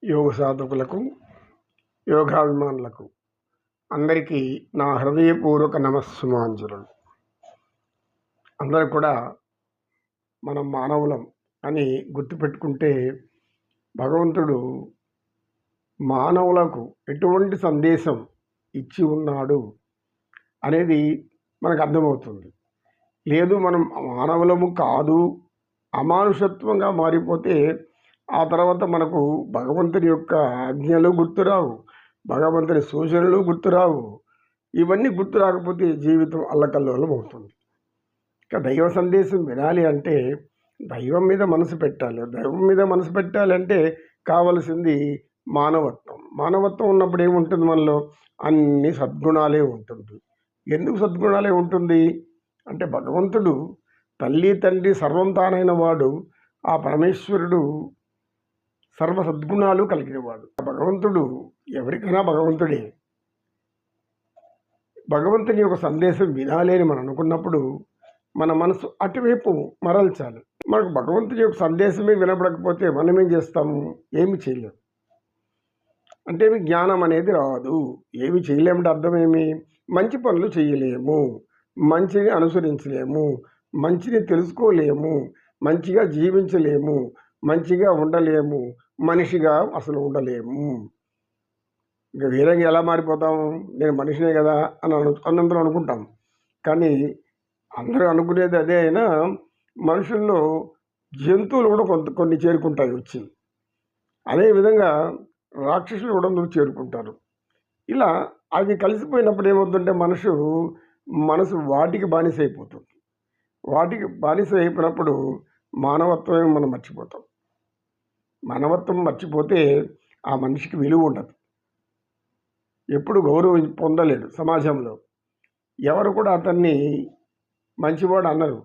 యోగ సాధకులకు, యోగాభిమానులకు అందరికీ నా హృదయపూర్వక నమస్సుమాంజలు. అందరూ కూడా మనం మానవులం అని గుర్తుపెట్టుకుంటే భగవంతుడు మానవులకు ఎటువంటి సందేశం ఇచ్చి ఉన్నాడు అనేది మనకు అర్థమవుతుంది. లేదు మనం మానవులము కాదు, అమానుషత్వంగా మారిపోతే ఆ తర్వాత మనకు భగవంతుని యొక్క ఆజ్ఞలు గుర్తురావు, భగవంతుని సూచనలు గుర్తురావు. ఇవన్నీ గుర్తు రాకపోతే జీవితం అల్లకల్లోలం అవుతుంది. ఇక దైవ సందేశం వినాలి అంటే దైవం మీద మనసు పెట్టాలి. దైవం మీద మనసు పెట్టాలంటే కావలసింది మానవత్వం. మానవత్వం ఉన్నప్పుడు ఏముంటుంది మనలో? అన్ని సద్గుణాలే ఉంటుంది. ఎందుకు సద్గుణాలే ఉంటుంది అంటే భగవంతుడు తల్లి తండ్రి సర్వం తానైన వాడు, ఆ పరమేశ్వరుడు సర్వ సద్గుణాలు కలిగినవాడు. భగవంతుడు ఎవరికైనా భగవంతుడే. భగవంతుని యొక్క సందేశం వినాలి అని మనం అనుకున్నప్పుడు మన మనసు అటువైపు మరల్చాలి. మనకు భగవంతుని యొక్క సందేశమే వినపడకపోతే మనం ఏం చేస్తాము? ఏమి చేయలేము. అంటే జ్ఞానం అనేది రాదు. ఏమి చేయలేమంటే అర్థం ఏమి? మంచి పనులు చేయలేము, మంచిని అనుసరించలేము, మంచిని తెలుసుకోలేము, మంచిగా జీవించలేము, మంచిగా ఉండలేము, మనిషిగా అసలు ఉండలేము. ఇంకా వేరేగా ఎలా మారిపోతాం? నేను మనిషినే కదా అన్నందరూ అనుకుంటాం. కానీ అందరూ అనుకునేది అదే అయినా మనుషుల్లో జంతువులు కూడా కొన్ని చేరుకుంటాయి వచ్చి. అదేవిధంగా రాక్షసులు కూడా చేరుకుంటారు. ఇలా అవి కలిసిపోయినప్పుడు ఏమవుతుందంటే మనసు వాటికి బానిస అయిపోతుంది. వాటికి బానిస అయిపోయినప్పుడు మానవత్వం మనం మర్చిపోతాం. మానవత్వం మర్చిపోతే ఆ మనిషికి విలువ ఉండదు, ఎప్పుడు గౌరవం పొందలేడు సమాజంలో. ఎవరు కూడా అతన్ని మంచివాడు అన్నారు.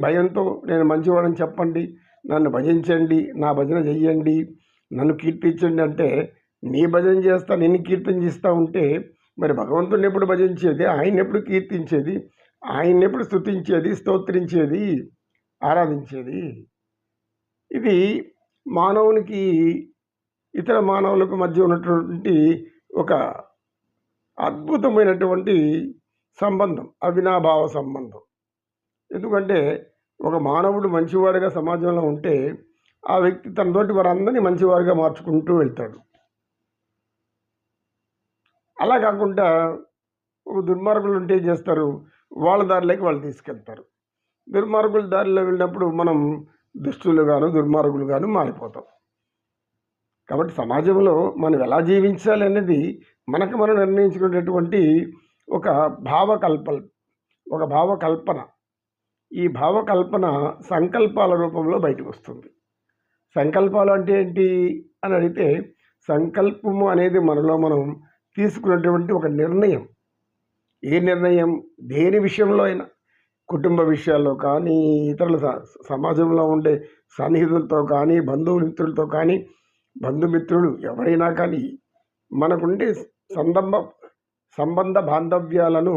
భయంతో నేను మంచివాడని చెప్పండి, నన్ను భజించండి, నా భజన చెయ్యండి, నన్ను కీర్తించండి అంటే నీ భజన చేస్తా, నిన్ను కీర్తించిస్తూ ఉంటే మరి భగవంతుడిని ఎప్పుడు భజించేది? ఆయన్ని ఎప్పుడు కీర్తించేది? ఆయన్ని ఎప్పుడు స్తుతించేది, స్తోత్రించేది, ఆరాధించేది? ఇది మానవునికి ఇతర మానవులకు మధ్య ఉన్నటువంటి ఒక అద్భుతమైనటువంటి సంబంధం, అవినాభావ సంబంధం. ఎందుకంటే ఒక మానవుడు మంచివాడిగా సమాజంలో ఉంటే ఆ వ్యక్తి తనతోటి వారందరినీ మంచివాడిగా మార్చుకుంటూ వెళ్తాడు. అలా కాకుండా ఒక దుర్మార్గులు ఉంటే ఏం చేస్తారు? వాళ్ళ దారిలోకి వాళ్ళు తీసుకెళ్తారు. దుర్మార్గుల దారిలో వెళ్ళినప్పుడు మనం దుష్టులుగాను దుర్మార్గులుగాను మారిపోతాం. కాబట్టి సమాజంలో మనం ఎలా జీవించాలి అనేది మనకు మనం నిర్ణయించుకునేటువంటి ఒక భావకల్పన. ఈ భావకల్పన సంకల్పాల రూపంలో బయటకు వస్తుంది. సంకల్పాలు అంటే ఏంటి అని అడిగితే, సంకల్పము అనేది మనలో మనం తీసుకున్నటువంటి ఒక నిర్ణయం. ఏ నిర్ణయం? దేని విషయంలో అయినా, కుటుంబ విషయాల్లో కానీ, ఇతరుల సమాజంలో ఉండే సన్నిహితులతో కానీ, బంధుమిత్రులతో కానీ, బంధుమిత్రులు ఎవరైనా కానీ మనకుండే సంబంధ బాంధవ్యాలను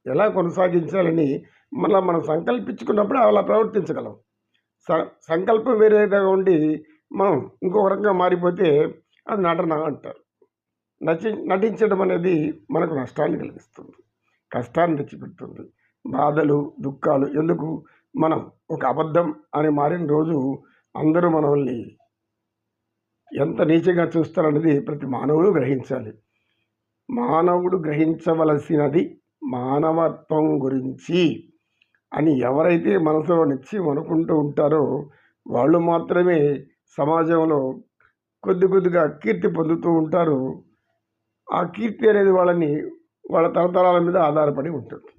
ఎలా కొనసాగించాలని మనం సంకల్పించుకున్నప్పుడు అలా ప్రవర్తించగలం. సంకల్పం వేరేగా ఉండి మనం ఇంకొక రకంగా మారిపోతే అది నటన అంటారు. నటించడం అనేది మనకు నష్టాన్ని కలిగిస్తుంది, కష్టాన్ని తెచ్చిపెడుతుంది, బాధలు దుఃఖాలు. ఎందుకు? మనం ఒక అబద్ధం అని మారిన రోజు అందరూ మనల్ని ఎంత నీచంగా చూస్తారనేది ప్రతి మానవుడు గ్రహించాలి. మానవుడు గ్రహించవలసినది మానవత్వం గురించి అని ఎవరైతే మనసులో నిశ్చయం అనుకుంటూ ఉంటారో వాళ్ళు మాత్రమే సమాజంలో కొద్దిగా కీర్తి పొందుతూ ఉంటారు. ఆ కీర్తి అనేది వాళ్ళ తరతరాల మీద ఆధారపడి ఉంటుంది.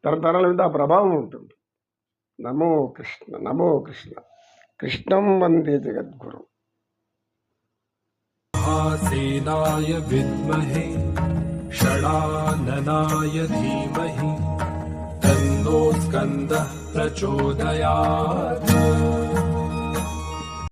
తరతరాల మీద ఆ ప్రభావం ఉంటుంది. నమో కృష్ణ, నమో కృష్ణ. కృష్ణం వందే జగద్గురు. సేనాయ విద్మహే షడాననాయ ధీమహి తన్నో స్కందః ప్రచోదయాత్.